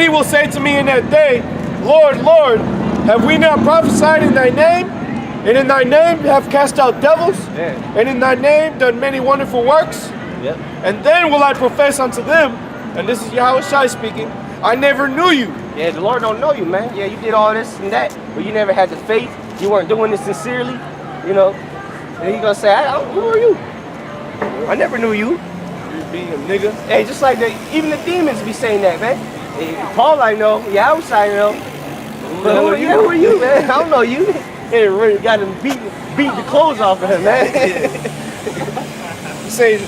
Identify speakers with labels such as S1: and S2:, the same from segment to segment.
S1: Many will say to me in that day, Lord, Lord, have we not prophesied in thy name? And in thy name have cast out devils?
S2: Yeah.
S1: And in thy name done many wonderful works?
S2: Yep.
S1: And then will I profess unto them, and this is Yahweh Shai speaking, I never knew you.
S2: Yeah, the Lord don't know you, man. Yeah, you did all this and that, but you never had the faith. You weren't doing this sincerely, you know. And He's gonna say, who are you? I never knew you.
S1: You're being a nigga.
S2: Hey, just like even the demons be saying that, man. Hey, Paul I know, Yahweh I know. But who are you, man? I don't know you. Hey, really got him beat the clothes off of him, man.
S1: He says,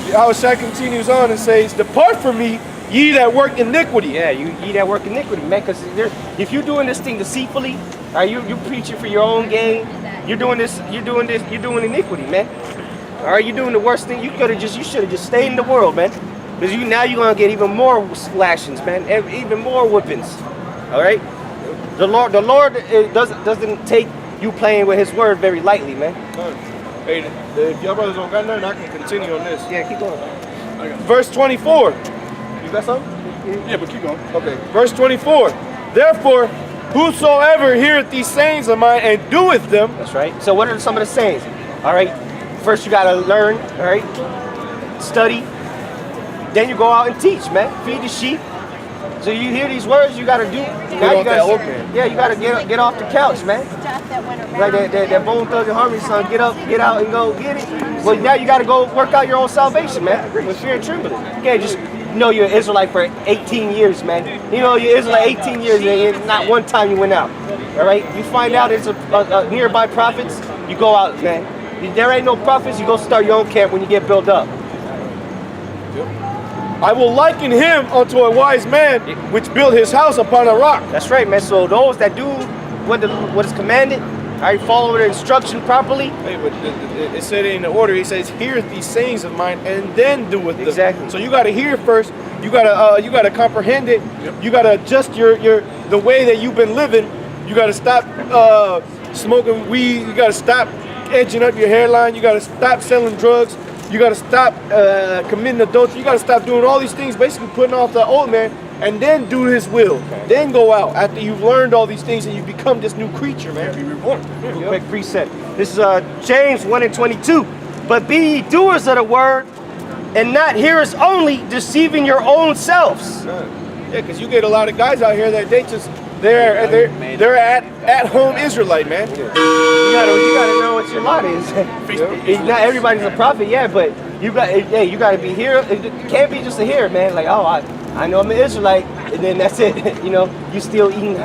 S1: Yahweh Shai continues on and says, depart from me, ye that work iniquity.
S2: Yeah, ye that work iniquity, man. Because if you're doing this thing deceitfully, you preaching for your own gain. You're doing iniquity, man. All right, you're doing the worst thing. You should have just stayed in the world, man. Because now you're gonna get even more lashings, man. Even more whippings. All right. The Lord doesn't take you playing with His word very lightly, man.
S1: Hey, if y'all brothers don't got nothing, I can continue on this.
S2: Yeah, keep going.
S1: Verse 24. You got something?
S3: Yeah, but keep going.
S1: Okay. Verse 24. Therefore, whosoever heareth these sayings of mine and doeth them.
S2: That's right. So what are some of the sayings? All right. First you gotta learn. All right. Study. Then you go out and teach, man. Feed the sheep. So you hear these words, you gotta do. Now you gotta get off the couch, man. Like that Bone Thug and Harmony song, get up, get out, and go get it. Well, now you gotta go work out your own salvation, man, with fear and trembling. You can't just know you're an Israelite for 18 years, man. You know you're Israelite 18 years, and not one time you went out. All right, you find out it's a nearby prophets, you go out, man. If there ain't no prophets, you go start your own camp when you get built up.
S1: I will liken him unto a wise man which built his house upon a rock.
S2: That's right, man. So those that do what is commanded, all right, follow the instruction properly.
S1: Hey, but it said it in the order. He says, "Heareth these sayings of mine, and then doeth them."
S2: Exactly.
S1: So you got to hear first. You got to comprehend it. Yep. You got to adjust the way that you've been living. You got to stop smoking weed. You got to stop edging up your hairline. You got to stop selling drugs. You got to stop committing adultery. You got to stop doing all these things, basically putting off the old man, and then do his will. Okay. Then go out after you've learned all these things and you become this new creature, man. Be reborn.
S2: Quick precept. This is James 1:22. But be ye doers of the word, and not hearers only, deceiving your own selves.
S1: Yeah, because you get a lot of guys out here that they're at home Israelite, man.
S2: You gotta know what your lot is. Not everybody's a prophet, yeah, but you gotta be here. It can't be just a hearer, man. Like, oh, I know I'm an Israelite, and then that's it. You know, you still eating,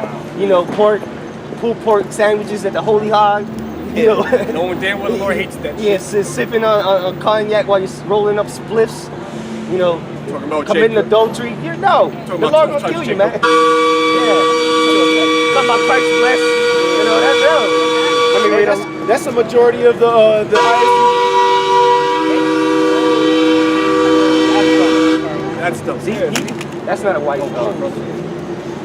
S2: pulled pork sandwiches at the Holy Hog. You know,
S3: knowing damn well the Lord hates that.
S2: Yeah, sipping on cognac while you're rolling up spliffs. You know, committing adultery. The Lord will kill you, man. Yeah. Talking about Christ bless. You know, that's hell. Let me read them.
S1: That's the majority of the
S3: That's the.
S2: See, that's not a white dog.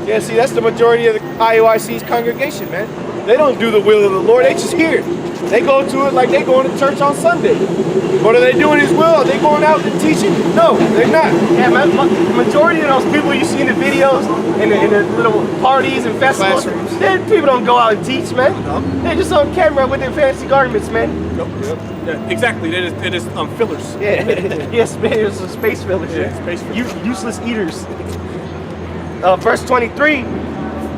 S1: Yeah, see, that's the majority of the IOIC's congregation, man. They don't do the will of the Lord. They just hear it. They go to it like they going to church on Sunday. But are they doing His will? Are they going out and teaching? No, they're not.
S2: Yeah, man, the majority of those people you see in the videos, in the little parties and festivals, people don't go out and teach, man. No. They're just on camera with their fancy garments, man.
S3: Nope. Yeah, exactly. They're just fillers.
S2: Yeah, yes, man. It's space fillers.
S3: Yeah, space fillers.
S2: Useless eaters. Verse 23,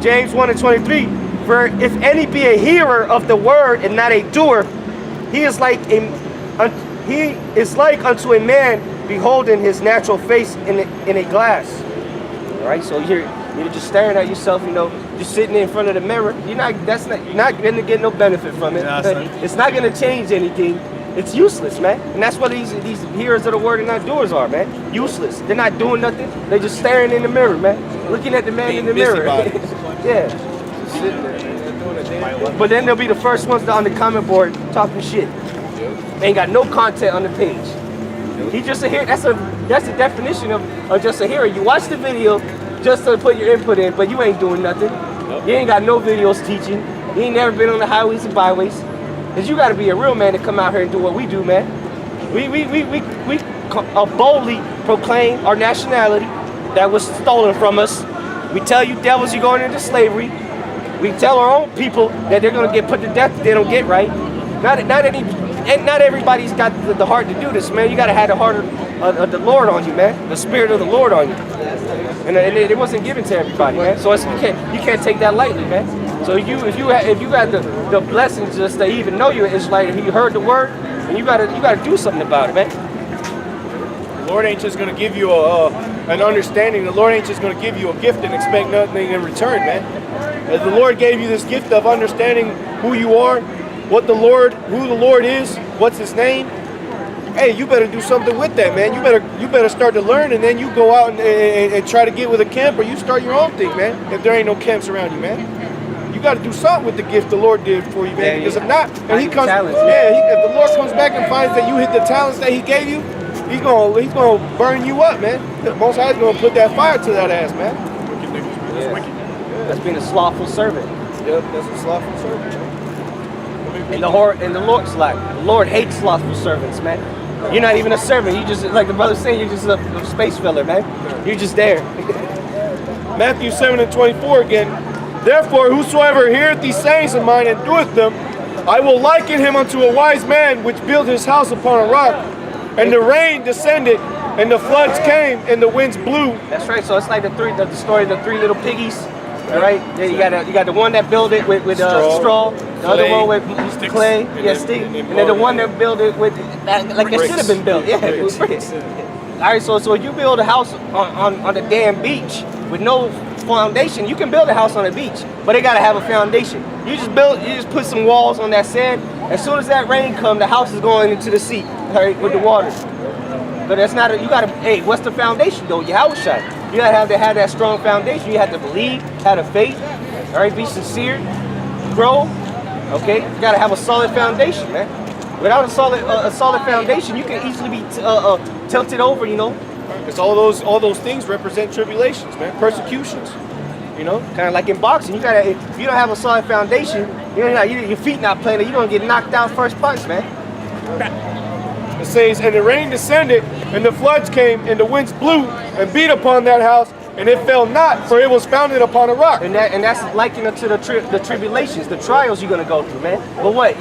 S2: James 1:23. For if any be a hearer of the word and not a doer, he is like unto a man beholding his natural face in a glass. All right, so you're just staring at yourself, just sitting in front of the mirror. You're not going to get no benefit from it. It's not going to change anything. It's useless, man. And that's what these hearers of the word and not doers are, man. Useless. They're not doing nothing. They're just staring in the mirror, man. Looking at the man in the mirror. Yeah. Sitting there. But then they'll be the first ones on the comment board talking shit. They ain't got no content on the page. He just a hearer. That's the definition of just a hearer. You watch the video just to put your input in, but you ain't doing nothing. You ain't got no videos teaching. You ain't never been on the highways and byways. Cause you got to be a real man to come out here and do what we do, man. We boldly proclaim our nationality that was stolen from us We tell you devils you're going into slavery. We tell our own people that they're going to get put to death if they don't get right. Not everybody's got the heart to do this, man. You got to have the heart of the Lord on you, man. The Spirit of the Lord on you. And it wasn't given to everybody, man. So you can't take that lightly, man. So if you got the blessings just to even know you're an Israelite, if you heard the word, and you gotta do something about it, man.
S1: The Lord ain't just gonna give you an understanding. The Lord ain't just gonna give you a gift and expect nothing in return, man. As the Lord gave you this gift of understanding who you are, who the Lord is, what's His name. Hey, you better do something with that, man. You better start to learn, and then you go out and try to get with a camp, or you start your own thing, man. If there ain't no camps around you, man, you got to do something with the gift the Lord did for you, man. Because if not, and He comes, if the Lord comes back and finds that you hit the talents that He gave you, He's gonna burn you up, man. The Most High's gonna put that fire to that ass, man.
S2: That's being a slothful servant.
S1: Yep, that's a slothful servant.
S2: And the Lord hates slothful servants, man. You're not even a servant. You just, like the brother saying, you're just a space filler, man. You're just there.
S1: Matthew 7:24 again. Therefore, whosoever heareth these sayings of mine and doeth them, I will liken him unto a wise man which built his house upon a rock. And the rain descended, and the floods came, and the winds blew.
S2: That's right. So it's like the story of the three little piggies. All right. Then you got the one that built it with straw. The other one with
S1: sticks,
S2: clay.
S1: and
S2: Stick. And then the one that built it with like it should have been built. Yeah, it was bricks. All right. So you build a house on the damn beach with no foundation. You can build a house on a beach, but it gotta have a foundation. You just put some walls on that sand. As soon as that rain comes, the house is going into the sea, right, with the water. But that's not hey, what's the foundation though? Yahushua. You gotta have that strong foundation. You have to believe, have the faith, all right, be sincere, grow. Okay, you gotta have a solid foundation, man. Without a solid foundation, you can easily be tilted over, you know.
S1: Because all those things represent tribulations, man, persecutions. You know,
S2: kind of like in boxing, if you don't have a solid foundation, your feet not planted, you're gonna get knocked out first punch, man.
S1: It says, and the rain descended, and the floods came, and the winds blew and beat upon that house, and it fell not, for it was founded upon a rock.
S2: And that's likened to the tribulations, the trials you're gonna go through, man. But what?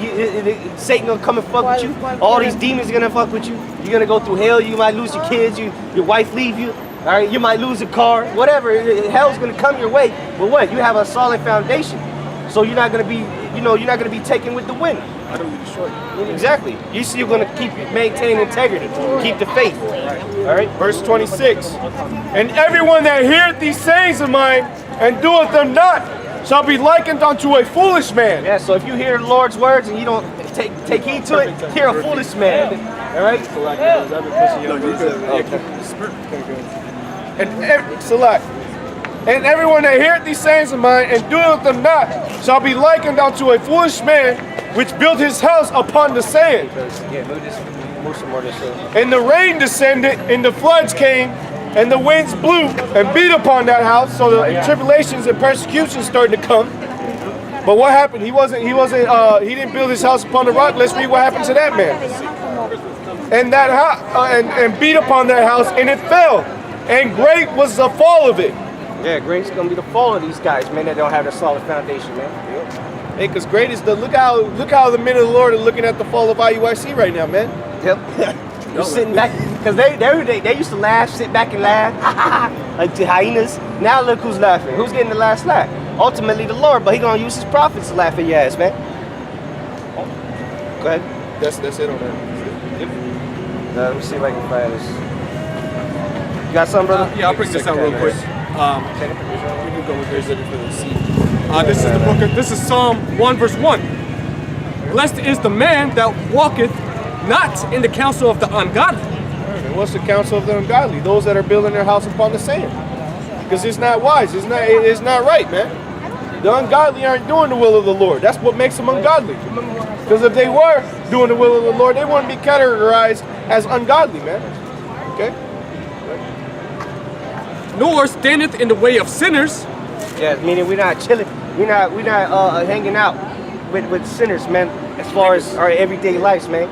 S2: Satan gonna come and fuck with you? All these demons gonna fuck with you? You're gonna go through hell. You might lose your kids. Your wife leave you. All right. You might lose a car. Whatever. Hell's gonna come your way. But what? You have a solid foundation, so you're not gonna be, you're not gonna be taken with the wind.
S3: I don't really destroy you.
S2: Exactly. You're gonna maintain integrity, keep the faith. All right.
S1: Verse 26. And everyone that heareth these sayings of mine and doeth them not shall be likened unto a foolish man.
S2: Yeah. So if you hear the Lord's words and you don't take heed to it, you're a foolish man. All right.
S1: And everyone that heareth these sayings of mine and doeth them not shall be likened unto a foolish man which built his house upon the sand. And the rain descended, and the floods came, and the winds blew and beat upon that house. So the tribulations and persecutions started to come. But what happened? He didn't build his house upon the rock. Let's read what happened to that man. And that house and beat upon that house, and it fell, and great was the fall of it.
S2: Yeah, great's gonna be the fall of these guys, man, that don't have a solid foundation, man.
S1: Hey, because great is look how the men of the Lord are looking at the fall of IUIC right now, man.
S2: Yep. You're sitting back, because they used to laugh, sit back and laugh, like the hyenas. Now look who's laughing. Who's getting the last laugh? Ultimately the Lord, but he gonna use his prophets to laugh at your ass, man. Go ahead.
S1: That's it on that.
S2: Let me see if I can find this. You got something, brother?
S3: Yeah, I'll bring this out real quick. We can go with this is Psalm 1 verse 1. Blessed is the man that walketh not in the counsel of the ungodly.
S1: And what's the counsel of the ungodly? Those that are building their house upon the sand. Because it's not wise. It's not right, man. The ungodly aren't doing the will of the Lord. That's what makes them ungodly. Because if they were doing the will of the Lord, they wouldn't be categorized as ungodly, man. Okay?
S3: Nor standeth in the way of sinners.
S2: Yeah, meaning we're not chilling. We're not hanging out with sinners, man. As far as our everyday lives, man.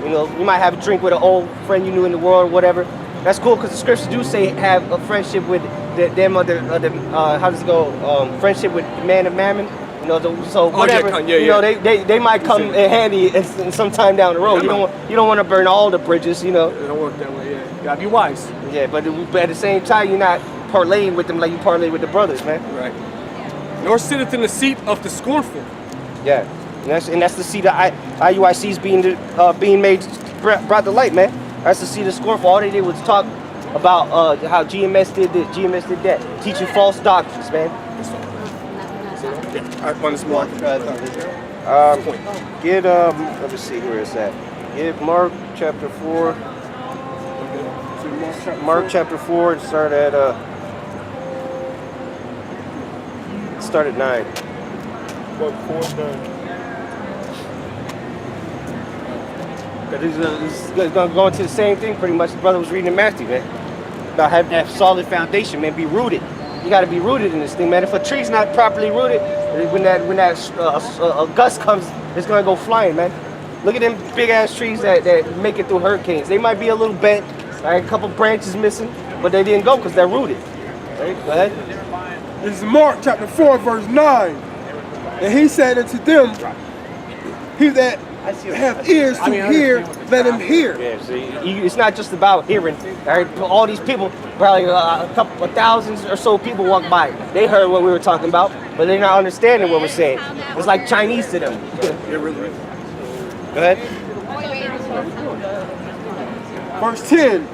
S2: You might have a drink with an old friend you knew in the world or whatever. That's cool because the scriptures do say have a friendship with how does it go? Friendship with man of mammon. You know, so whatever. You know, they might come in handy sometime down the road. You don't want to burn all the bridges. You know.
S3: It don't work that way. Yeah, you gotta be wise.
S2: Yeah, but at the same time, you're not parlaying with them like you parlay with the brothers, man.
S3: Right. Nor sitteth in the seat of the scornful.
S2: Yeah, and that's the seat that IUIC's being made brought to light, man. That's the seat of scornful. All they did was talk about how GMS did this, GMS did that, teaching false doctrines, man.
S3: I want this more.
S2: Get let me see where it's at. Get Mark chapter 4. Mark chapter 4 and start at 9.
S1: What, 4, 9?
S2: This is going to go into the same thing pretty much the brother was reading in Matthew, man. About having that solid foundation, man. Be rooted. You got to be rooted in this thing, man. If a tree's not properly rooted, when that gust comes, it's going to go flying, man. Look at them big ass trees that make it through hurricanes. They might be a little bent, right? A couple branches missing, but they didn't go because they're rooted. Right? Go ahead.
S4: This is Mark chapter 4, verse 9. And he said unto them, he that have ears to hear, let him hear.
S2: Yeah, see, it's not just about hearing. Right? All these people, probably a couple of thousands or so people walk by. They heard what we were talking about, but they're not understanding what we're saying. It's like Chinese to them. Go ahead.
S4: Verse 10.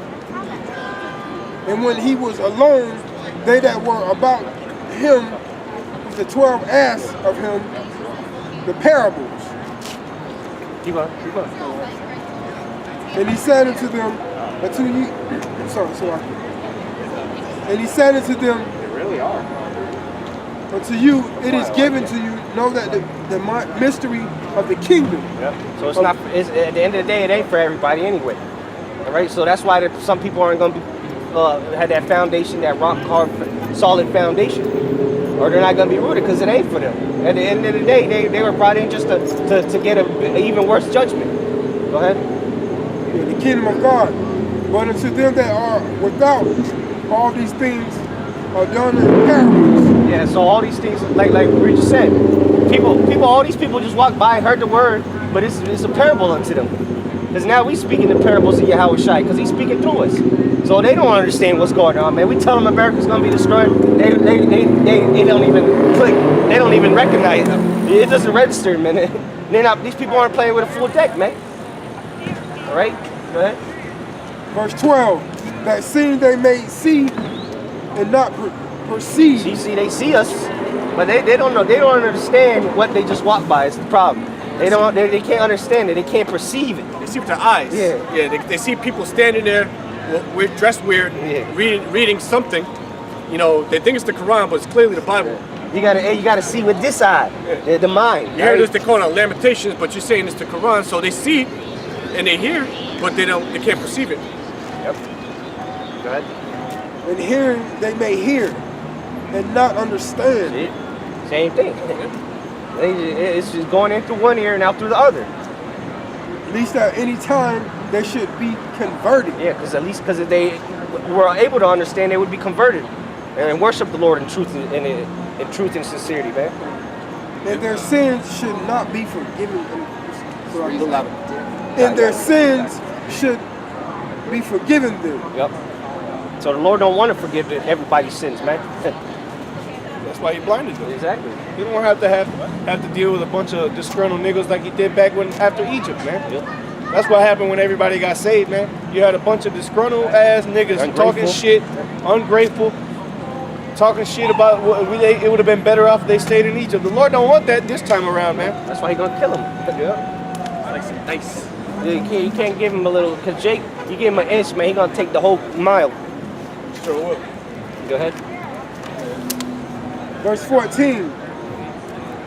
S4: And when he was alone, they that were about him, with the 12 asked of him the parables.
S2: Keep on.
S4: And he said unto them, And he said unto them, unto you it is given to you know that the mystery of the kingdom.
S2: Yep. So it's not. It's, at the end of the day, it ain't for everybody anyway. All right. So that's why some people aren't going to be have that foundation, that rock hard, solid foundation, or they're not going to be rooted because it ain't for them. At the end of the day, they were brought in just to get an even worse judgment. Go ahead.
S4: The kingdom of God. But unto them that are without, all these things are done in parables.
S2: Yeah, so all these things, like we just said, all these people just walk by and heard the word, but it's a parable unto them. Because now we speaking the parables of Yahweh Shai, because he's speaking through us. So they don't understand what's going on, man. We tell them America's gonna be destroyed. They don't even click. They don't even recognize it. It doesn't register, man. These people aren't playing with a full deck, man. All right, go ahead.
S4: Verse 12. That seeing they may see and not perceive.
S2: See, they see us, but they don't know. They don't understand what they just walked by. It's the problem. They can't understand it. They can't perceive it.
S3: They see with their eyes.
S2: Yeah.
S3: They see people standing there, weird, dressed weird, reading something. You know, they think it's the Quran, but it's clearly the Bible.
S2: You gotta see with this eye, the mind.
S3: You hear this? They call it Lamentations, but you're saying it's the Quran. So they see and they hear, but they can't perceive it.
S2: Yep. Go ahead.
S4: And hearing they may hear and not understand.
S2: See? Same thing. It's just going in through one ear and out through the other.
S4: At least at any time they should be converted.
S2: Yeah, because if they were able to understand, they would be converted and worship the Lord in truth and sincerity, man.
S4: And their sins should not be forgiven. And their sins should be forgiven them.
S2: Yep. So the Lord don't want to forgive everybody's sins, man.
S1: That's why he blinded them.
S2: Exactly.
S1: You don't have to deal with a bunch of disgruntled niggas like he did back after Egypt, man.
S2: Yep.
S1: That's what happened when everybody got saved, man. You had a bunch of disgruntled ass niggas talking shit, ungrateful, talking shit about it would have been better off if they stayed in Egypt. The Lord don't want that this time around, man.
S2: That's why he gonna kill him.
S1: Yeah.
S3: Like some dice.
S2: You can't give him a little, because Jake, you give him an inch, man, he gonna take the whole mile.
S1: Sure will.
S2: Go ahead.
S4: Verse 14.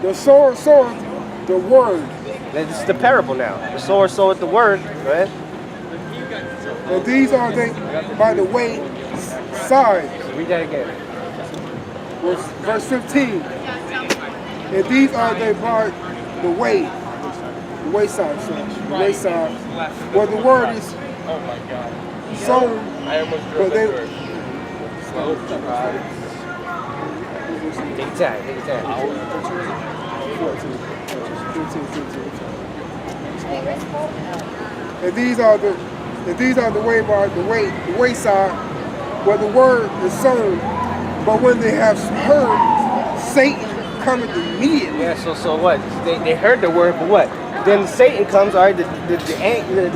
S4: The sower soweth the word.
S2: This is the parable now. The sower soweth the word. Go ahead.
S4: And these are they by the way side.
S2: Read that again.
S4: Verse 15. And these are they by the wayside, where the word is sown, but
S2: Take your time. Take your time.
S4: 14, 15, 16. And these are the wayside where the word is sown. But when they have heard, Satan cometh immediately.
S2: Yeah, so what? They heard the word, but what? Then Satan comes, all right, the demons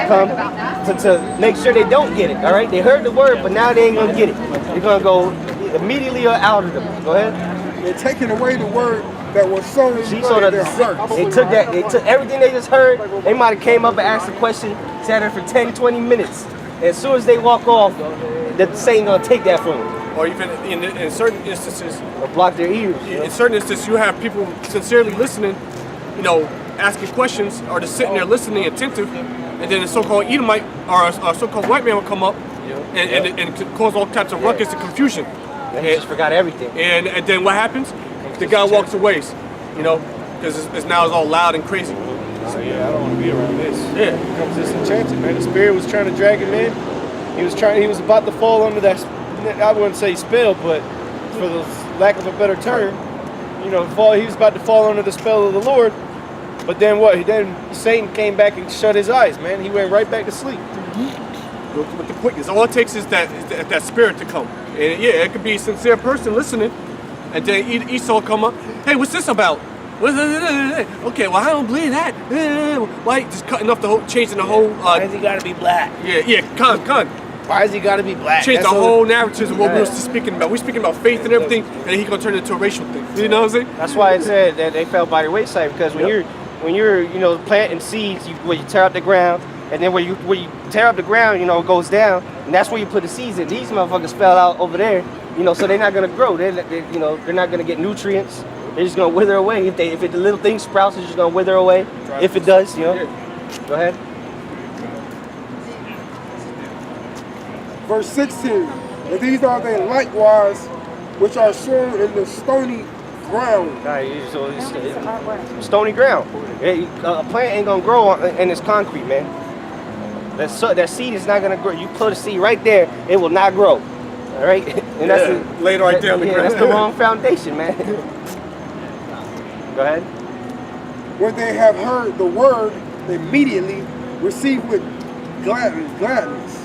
S2: come to make sure they don't get it, all right? They heard the word, but now they ain't gonna get it. They're gonna go immediately out of them. Go ahead.
S4: They're taking away the word that was sown in their hearts.
S2: They took everything they just heard. They might have came up and asked a question, sat there for 10, 20 minutes. And as soon as they walk off, the Satan gonna take that from them.
S3: Or even in certain instances,
S2: Or block their ears.
S3: in certain instances, you have people sincerely listening, asking questions, or just sitting there listening, attentive, and then the so-called Edomite or a so-called white man will come up and cause all types of ruckus and confusion.
S2: And he just forgot everything.
S3: And then what happens? The guy walks away, because it's now all loud and crazy.
S1: So yeah, I don't want to be around this.
S3: Yeah.
S1: Here comes disenchanted, man. The spirit was trying to drag him in. He was about to fall under that, I wouldn't say spell, but for the lack of a better term, he was about to fall under the spell of the Lord. But then what? Then Satan came back and shut his eyes, man. He went right back to sleep.
S3: With the quickness, all it takes is that spirit to come. And yeah, it could be a sincere person listening, and then Esau come up. Hey, what's this about? Okay, well I don't believe that. Why just cutting off changing the whole?
S1: Why has he got to be black?
S3: Yeah, con.
S1: Why has he got to be black?
S3: Change the whole narrative of what we were speaking about. We're speaking about faith and everything, and then he gonna turn it into a racial thing. You know what I'm saying?
S2: That's why it said that they fell by the wayside, because when you're planting seeds, you tear up the ground, and then when you tear up the ground, it goes down, and that's where you put the seeds in. These motherfuckers fell out over there, so they're not gonna grow. They're not gonna get nutrients. They're just gonna wither away. If the little thing sprouts, it's just gonna wither away. If it does, Go ahead.
S4: Verse 16. And these are they likewise which are sown in the stony ground.
S2: So it's stony ground. A plant ain't gonna grow in this concrete, man. That seed is not gonna grow. You put a seed right there, it will not grow. All right, and
S3: laid right there on the ground.
S2: That's the wrong foundation, man. Go ahead.
S4: When they have heard the word, they immediately receive with gladness.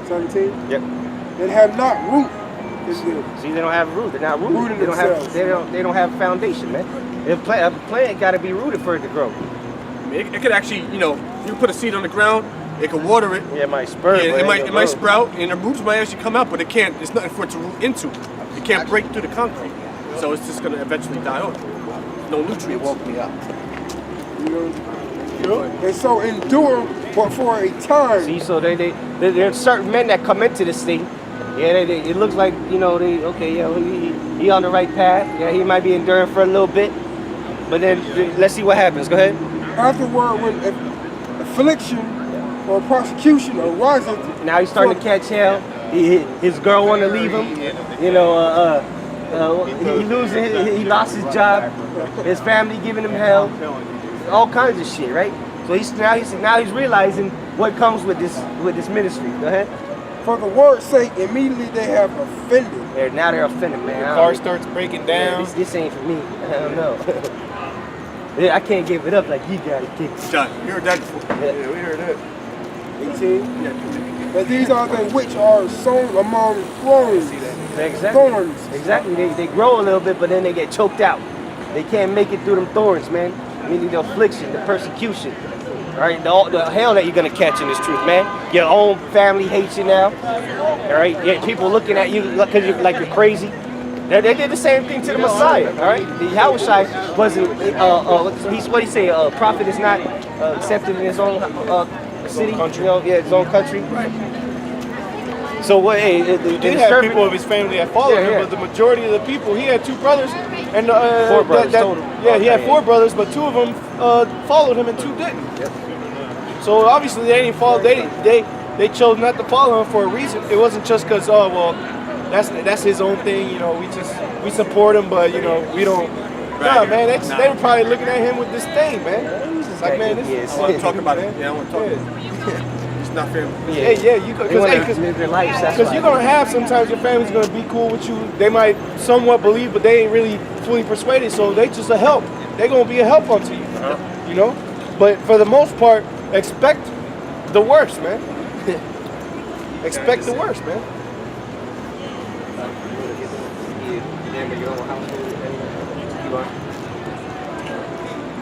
S4: 17.
S2: Yep.
S4: And have not root.
S2: See, they don't have root. They're not rooted.
S4: Rooted
S2: They
S4: themselves.
S2: don't have foundation, man. A plant got to be rooted for it to grow.
S3: It could actually, you put a seed on the ground, it can water it.
S2: Yeah, it might spur.
S3: It might sprout, and the roots might actually come out, but it can't. It's nothing for it to root into. It can't break through the concrete, so it's just gonna eventually die off. No nutrients.
S1: Woke me up.
S4: And so endure but for a time.
S2: See, so there's certain men that come into this thing. Yeah, it looks like he on the right path. Yeah, he might be enduring for a little bit, but then let's see what happens. Go ahead.
S4: Afterward, when affliction or persecution arises,
S2: Now he's starting to catch hell. His girl want to leave him. He lost his job. His family giving him hell. All kinds of shit, right? So now he's realizing what comes with this ministry. Go ahead.
S4: for the word's sake, immediately they have offended.
S2: Now they're offended, man.
S1: The car starts breaking down.
S2: This ain't for me. I don't know. Yeah, I can't give it up like you got it.
S3: John, you heard that before.
S1: Yeah, we heard that.
S4: 18. And these are they which are sown among thorns.
S2: Exactly.
S4: Thorns.
S2: Exactly. They grow a little bit, but then they get choked out. They can't make it through them thorns, man. Meaning the affliction, the persecution. All right, the hell that you're gonna catch in this truth, man. Your own family hates you now. All right, yeah, people looking at you because you're crazy. They did the same thing to the Messiah. All right, the Yahushua wasn't. What he say? A prophet is not accepted in his own city,
S1: country.
S2: his own country. So what?
S1: He did have people of his family that followed him, but the majority of the people, he had two brothers, and
S2: 4 brothers total.
S1: Yeah, he had 4 brothers, but 2 of them followed him and 2 didn't.
S2: Yep.
S1: So obviously they didn't follow. They chose not to follow him for a reason. It wasn't just because that's his own thing. We support him, but we don't. Nah, man, they were probably looking at him with disdain, man. It's like, man, this
S3: I want to talk about it. Yeah, I want to talk about it. not family.
S1: Yeah, you
S2: They want
S1: because
S2: to live their lives. That's
S1: because
S2: why.
S1: you're gonna have sometimes your family's gonna be cool with you. They might somewhat believe, but they ain't really fully persuaded. So they just a help. They're gonna be a help unto you. You know. But for the most part, expect the worst, man. Expect the worst, man.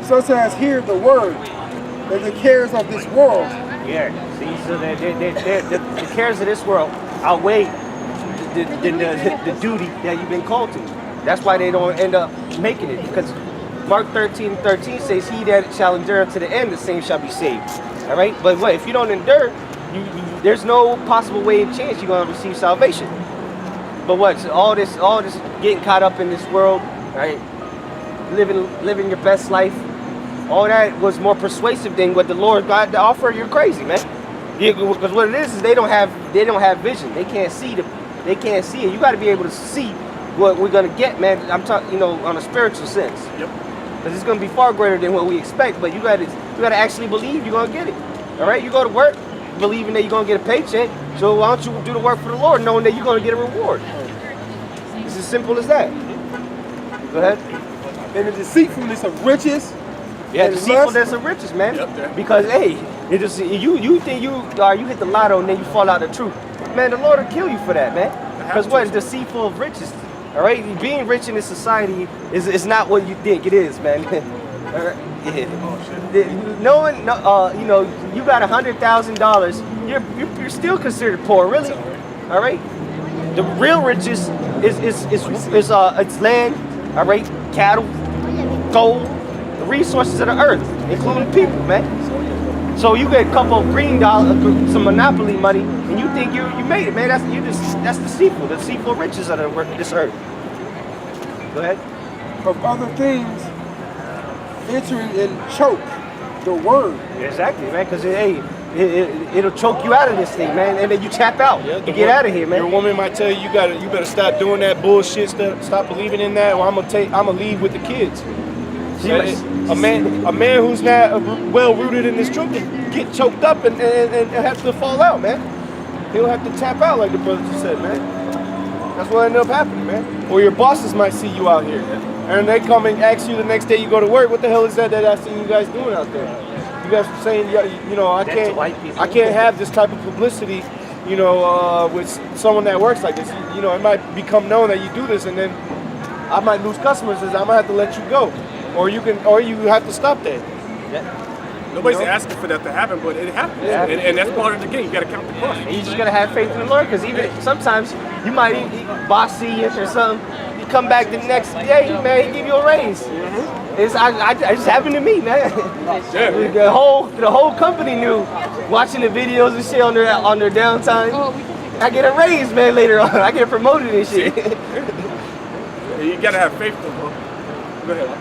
S4: Such as hear the word, and the cares of this world.
S2: Yeah. See, so the cares of this world outweigh the duty that you've been called to. That's why they don't end up making it. Because Mark 13:13 says, "He that shall endure to the end, the same shall be saved." All right. But what if you don't endure? There's no possible way and chance you're gonna receive salvation. But what? So all this getting caught up in this world, right? Living your best life. All that was more persuasive than what the Lord God to offer. You're crazy, man. Because what it is they don't have vision. They can't see it. You got to be able to see what we're gonna get, man. I'm talking, on a spiritual sense.
S3: Yep.
S2: Because it's gonna be far greater than what we expect. But you gotta actually believe you're gonna get it. All right, you go to work believing that you're gonna get a paycheck. So why don't you do the work for the Lord, knowing that you're gonna get a reward? It's as simple as that. Go ahead.
S4: And the deceitfulness of riches.
S2: Yeah,
S4: and
S2: deceitfulness of riches, man.
S3: Yep.
S2: Because hey, it just you think you hit the lotto and then you fall out of the truth. Man, the Lord will kill you for that, man. Because what is deceitful of riches? All right, being rich in this society is not what you think it is, man. All right? Yeah. You got $100,000, you're still considered poor, really. All right. The real riches is it's land, all right, cattle, gold, the resources of the earth, including people, man. So you get a couple of green dollars, some monopoly money, and you think you made it, man. That's deceitful riches of this earth. Go ahead.
S4: Of other things entering and choke the word.
S2: Exactly, man. Because it'll choke you out of this thing, man, and then you tap out.
S1: Yeah,
S2: You get out of here, man.
S1: Your woman might tell you you better stop doing that bullshit. Stop believing in that, or I'm gonna leave with the kids. A man who's not well rooted in this truth can get choked up and have to fall out, man. He'll have to tap out, like the brother just said, man. That's what ended up happening, man. Or your bosses might see you out here, and they come and ask you the next day you go to work, what the hell is that I see you guys doing out there? You guys are saying, I can't have this type of publicity, with someone that works like this. It might become known that you do this, and then I might lose customers, and I might have to let you go, or you have to stop that.
S2: Yeah.
S3: Nobody's asking for that to happen, but it happens.
S2: Yeah.
S3: And that's part of the game. You got to count the cost.
S2: And you just gotta have faith in the Lord, because even sometimes you might boss see you or something. You come back the next day, man, he give you a raise. It's just happened to me, man.
S3: Yeah.
S2: The whole company knew, watching the videos and shit on their downtime. I get a raise, man. Later on, I get promoted and shit.
S3: You got to have faith, though. Go ahead.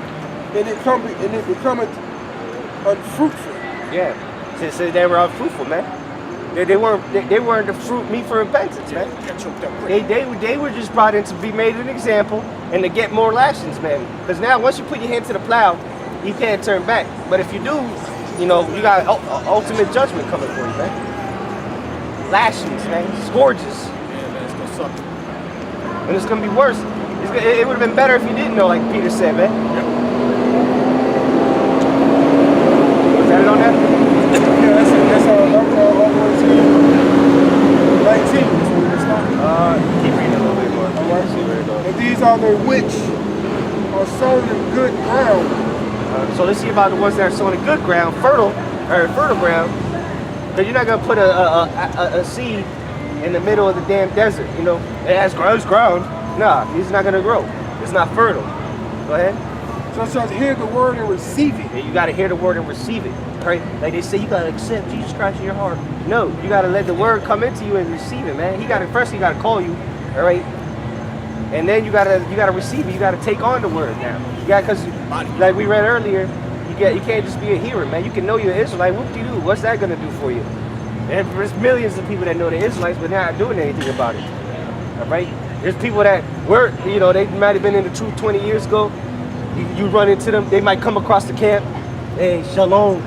S4: And it becometh unfruitful.
S2: Yeah, so they were unfruitful, man. They weren't the fruit meat for repentance, man.
S3: Got choked up quick.
S2: They were just brought in to be made an example and to get more lashings, man. Because now once you put your hand to the plow, you can't turn back. But if you do, you got ultimate judgment coming for you, man. Lashings, man, scourges,
S3: Yeah, man, it's gonna suck.
S2: and it's gonna be worse. It would have been better if you didn't know, like Peter said, man. Was that it on that?
S4: Yeah, that's all the way to 19. That's where we started.
S2: Keep reading a little bit more.
S4: All right.
S2: See where it goes.
S4: And these are the which are sown in good ground.
S2: So let's see about the ones that are sown in good ground, fertile ground. Because you're not gonna put a seed in the middle of the damn desert. It has ground. Nah, it's not gonna grow. It's not fertile. Go ahead.
S4: So it says, hear the word and receive it.
S2: Yeah, you gotta hear the word and receive it. Right? Like they say, you gotta accept Jesus Christ in your heart. No, you gotta let the word come into you and receive it, man. He gotta call you, all right? And then you gotta receive it. You gotta take on the word now. Because like we read earlier, you can't just be a hearer, man. You can know you're an Israelite. What do you do? What's that gonna do for you? And there's millions of people that know they're Israelites, but they're not doing anything about it. All right? There's people that were, they might have been in the truth 20 years ago. You run into them, they might come across the camp. Hey, shalom.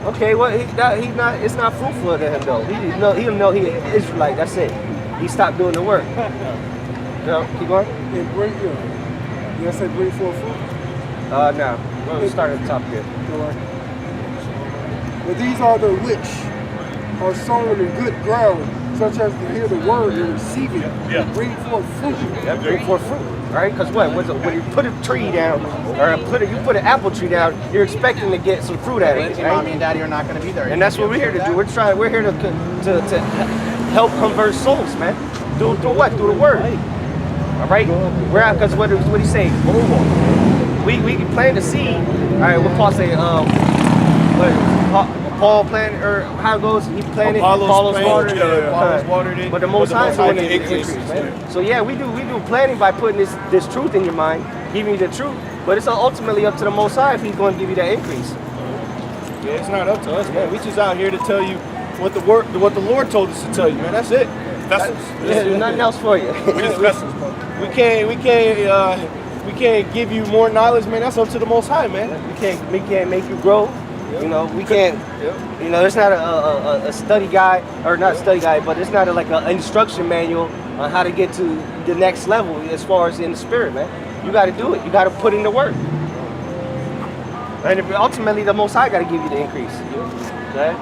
S2: Okay, well, he's not. It's not fruitful to him though. He don't know he is Israelite. That's it. He stopped doing the work. No, keep going.
S4: And bring you. You gotta say bring forth fruit.
S2: No. We'll start at the top here.
S4: All right. But these are the which are sown in good ground, such as to hear the word and receive it, and bring forth fruit.
S2: Yeah, bring forth fruit, right? Because when you put a tree down, or you put an apple tree down, you're expecting to get some fruit out of it, right?
S5: Mommy and daddy are not going to be there.
S2: And that's what we're here to do. We're here to help convert souls, man. Do what? Do the word. All right? Because what he say? We plant the seed. All right, what Paul say? Paul planted, or how it goes? He planted. Apollos watered.
S1: Apollos watered it.
S2: But the Most High is the one that
S1: increase,
S2: man. So yeah, we do planting by putting this truth in your mind, giving you the truth. But it's ultimately up to the Most High if He's going to give you that increase.
S1: Yeah, it's not up to us, man. We just out here to tell you what the Lord told us to tell you, man. That's it.
S3: Vessels.
S2: Yeah, there's nothing else for you.
S3: We just vessels, bro.
S1: We can't give you more knowledge, man. That's up to the Most High, man.
S2: We can't make you grow. You know, we can't. You know, there's not a study guide, or not a study guide, but it's not like an instruction manual on how to get to the next level as far as in the spirit, man. You got to do it. You got to put in the work. And ultimately, the Most High got to give you the increase. Okay?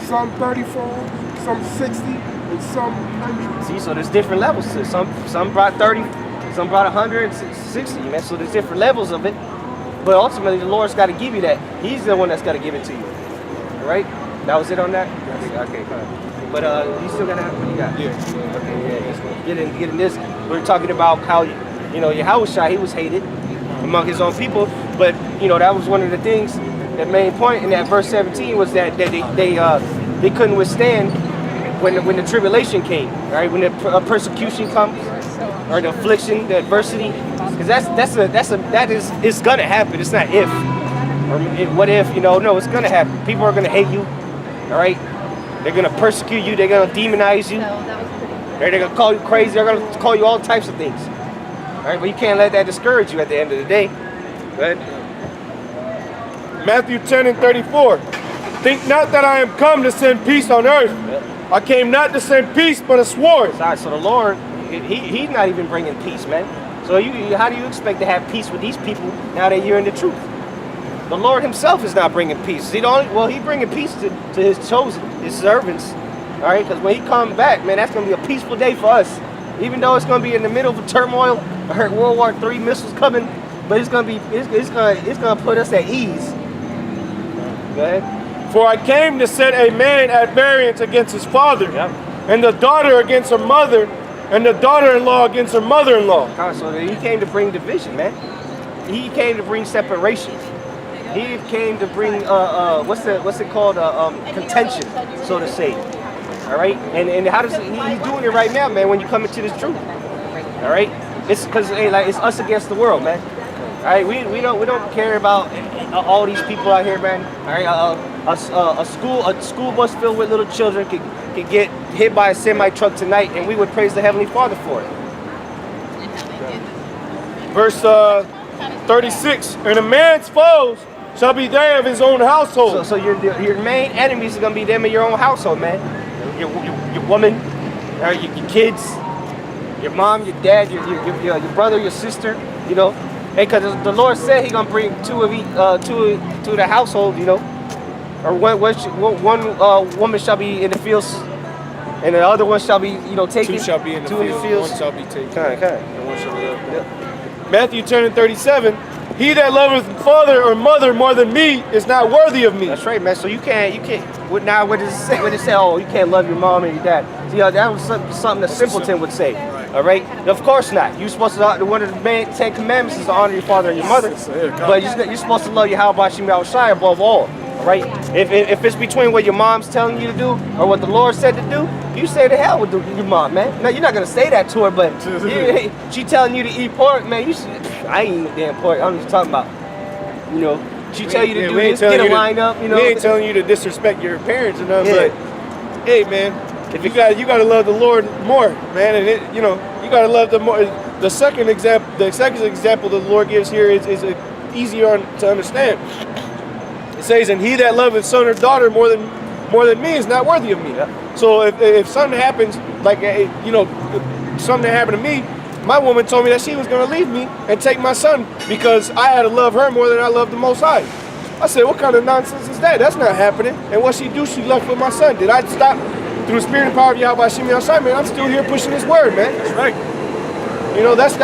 S4: Some 30-fold, some 60, and some 100.
S2: See, so there's different levels to it. Some brought 30, some brought 160, man. So there's different levels of it. But ultimately, the Lord's got to give you that. He's the one that's got to give it to you. All right? That was it on that? Okay, fine. But you still got to have what you got.
S1: Yeah.
S2: Okay, yeah. Get in this. We're talking about how, Yahushua, he was hated among his own people. But, that was one of the things, the main point in that verse 17 was that they couldn't withstand when the tribulation came, right? When the persecution comes, or the affliction, the adversity, because it's gonna happen. It's not if, or what if, no, it's gonna happen. People are gonna hate you, all right? They're gonna persecute you. They're gonna demonize you. They're gonna call you crazy. They're gonna call you all types of things, all right? But you can't let that discourage you at the end of the day. Right?
S1: Matthew 10:34. Think not that I am come to send peace on earth. I came not to send peace, but a sword.
S2: So the Lord, he's not even bringing peace, man. So how do you expect to have peace with these people now that you're in the truth? The Lord himself is not bringing peace. He's bringing peace to his chosen, his servants. All right, because when he comes back, man, that's going to be a peaceful day for us. Even though it's going to be in the middle of a turmoil, I heard World War III missiles coming, but it's going to put us at ease. Go ahead.
S1: For I came to set a man at variance against his father, and the daughter against her mother, and the daughter-in-law against her mother-in-law.
S2: So he came to bring division, man. He came to bring separation. He came to bring what's it called? Contention, so to say. All right, and how does he's doing it right now, man? When you come into this truth, all right, it's because it's us against the world, man. All right, we don't care about all these people out here, man. All right, a school bus filled with little children could get hit by a semi truck tonight, and we would praise the Heavenly Father for it.
S1: Verse 36. And a man's foes shall be they of his own household.
S2: So your main enemies are gonna be them in your own household, man. Your woman, your kids, your mom, your dad, your brother, your sister, because the Lord said He's gonna bring two of the household, or one woman shall be in the fields, and the other one shall be, taken.
S1: Two shall be in the fields. One shall be taken.
S2: Okay.
S1: And one shall be left. Matthew 10:37. He that loveth father or mother more than me is not worthy of me.
S2: That's right, man. So you can't. Now, what does it say? What does it say? Oh, you can't love your mom and your dad. See, that was something a simpleton would say. All right. Of course not. You're supposed to. One of the main 10 commandments is to honor your father and your mother. But you're supposed to love your Yahushua above all. All right. If it's between what your mom's telling you to do or what the Lord said to do, you say to hell with your mom, man. Now you're not gonna say that to her, but she telling you to eat pork, man. I ain't eating damn pork. I'm just talking about, she tell you to do this, get a line up,
S1: We ain't telling you to disrespect your parents or nothing, but hey, man, if you gotta love the Lord more, man, and you gotta love them more. The second example the Lord gives here is easier to understand. It says, and he that loveth son or daughter more than me is not worthy of me.
S2: Yeah.
S1: So if something happens, like something happened to me, my woman told me that she was going to leave me and take my son because I had to love her more than I loved the Most High. I said, what kind of nonsense is that? That's not happening. And what she do, she left with my son. Did I stop through the spirit and power of Yahweh Shemi Yahshai? Man, I'm still here pushing his word, man.
S3: That's right.
S1: You know, that's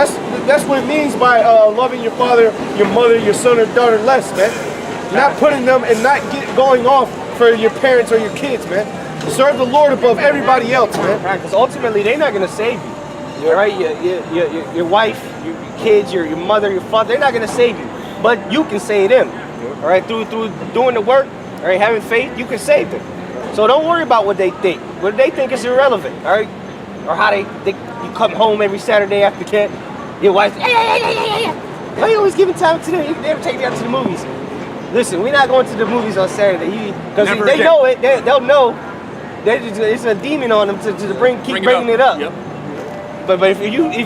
S1: what it means by loving your father, your mother, your son or daughter less, man. Not putting them and not going off for your parents or your kids, man. Serve the Lord above everybody else, man.
S2: Right, because ultimately they're not gonna save you. All right, your wife, your kids, your mother, your father, they're not gonna save you, but you can save them. All right, through doing the work, all right, having faith, you can save them. So don't worry about what they think. What they think is irrelevant. All right, or how they you come home every Saturday after camp, your wife, why you always giving time to them? You can never take me out to the movies. Listen, we're not going to the movies on Saturday because they know it. They'll know. It's a demon on them to keep bringing it up.
S3: Yep.
S2: But if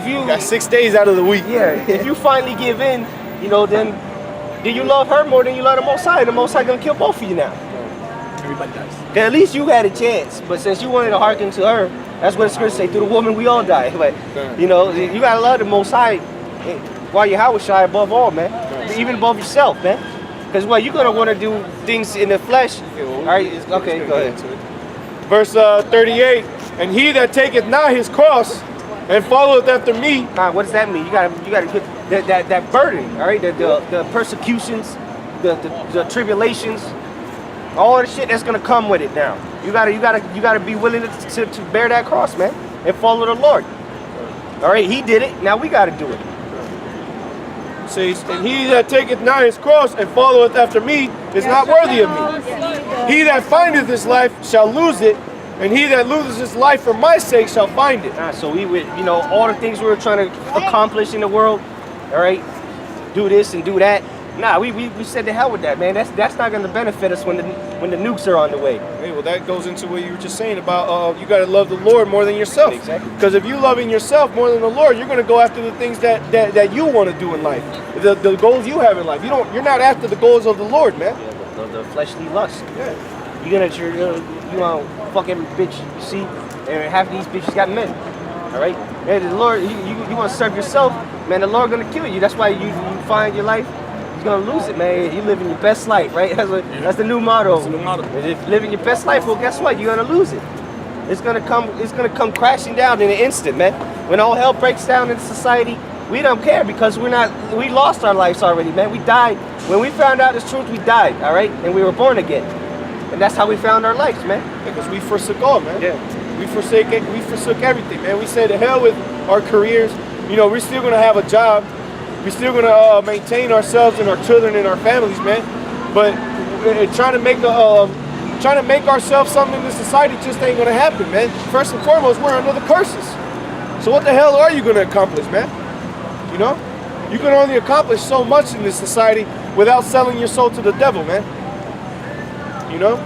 S2: you
S1: Got 6 days out of the week.
S2: yeah, if you finally give in, you know, then you love her more than you love the Most High. The Most High gonna kill both of you now.
S3: Everybody does.
S2: At least you had a chance. But since you wanted to hearken to her, that's what the scripture say. Through the woman we all die. But you know, you gotta love the Most High while you're Yahweh Shai above all, man. Even above yourself, man. Because you're gonna want to do things in the flesh. All right, okay, go ahead.
S1: Verse 38, and he that taketh not his cross and followeth after me.
S2: What does that mean? You gotta put that burden, all right? The persecutions, the tribulations, all the shit that's gonna come with it. Now you gotta be willing to bear that cross, man, and follow the Lord. All right, He did it. Now we gotta do it.
S1: Says, and he that taketh not his cross and followeth after me is not worthy of me. He that findeth his life shall lose it, and he that loses his life for my sake shall find it.
S2: So we would, you know, all the things we were trying to accomplish in the world, all right, do this and do that. Nah, we said to hell with that, man. That's not going to benefit us when the nukes are on the way.
S1: Hey, well, that goes into what you were just saying about you got to love the Lord more than yourself.
S2: Exactly.
S1: Because if you loving yourself more than the Lord, you're going to go after the things that you want to do in life, the goals you have in life. You're not after the goals of the Lord, man.
S2: Yeah, the fleshly lust.
S1: Yeah.
S2: You want to fuck every bitch you see, and half of these bitches got men. All right, and the Lord, you want to serve yourself, man. The Lord gonna kill you. That's why you find your life. You're gonna lose it, man. You living your best life, right? That's the new motto.
S3: That's the new motto.
S2: And if living your best life, well, guess what? You're gonna lose it. It's gonna come crashing down in an instant, man. When all hell breaks down in society, we don't care because we lost our lives already, man. We died. When we found out this truth, we died, all right? And we were born again. And that's how we found our lives, man.
S1: Because we forsook all, man.
S2: Yeah.
S1: We forsook everything, man. We said to hell with our careers. You know, we're still gonna have a job. We're still gonna maintain ourselves and our children and our families, man. But trying to make ourselves something in this society just ain't gonna happen, man. First and foremost, we're under the curses. So what the hell are you gonna accomplish, man? You know, you can only accomplish so much in this society without selling your soul to the devil, man. You know.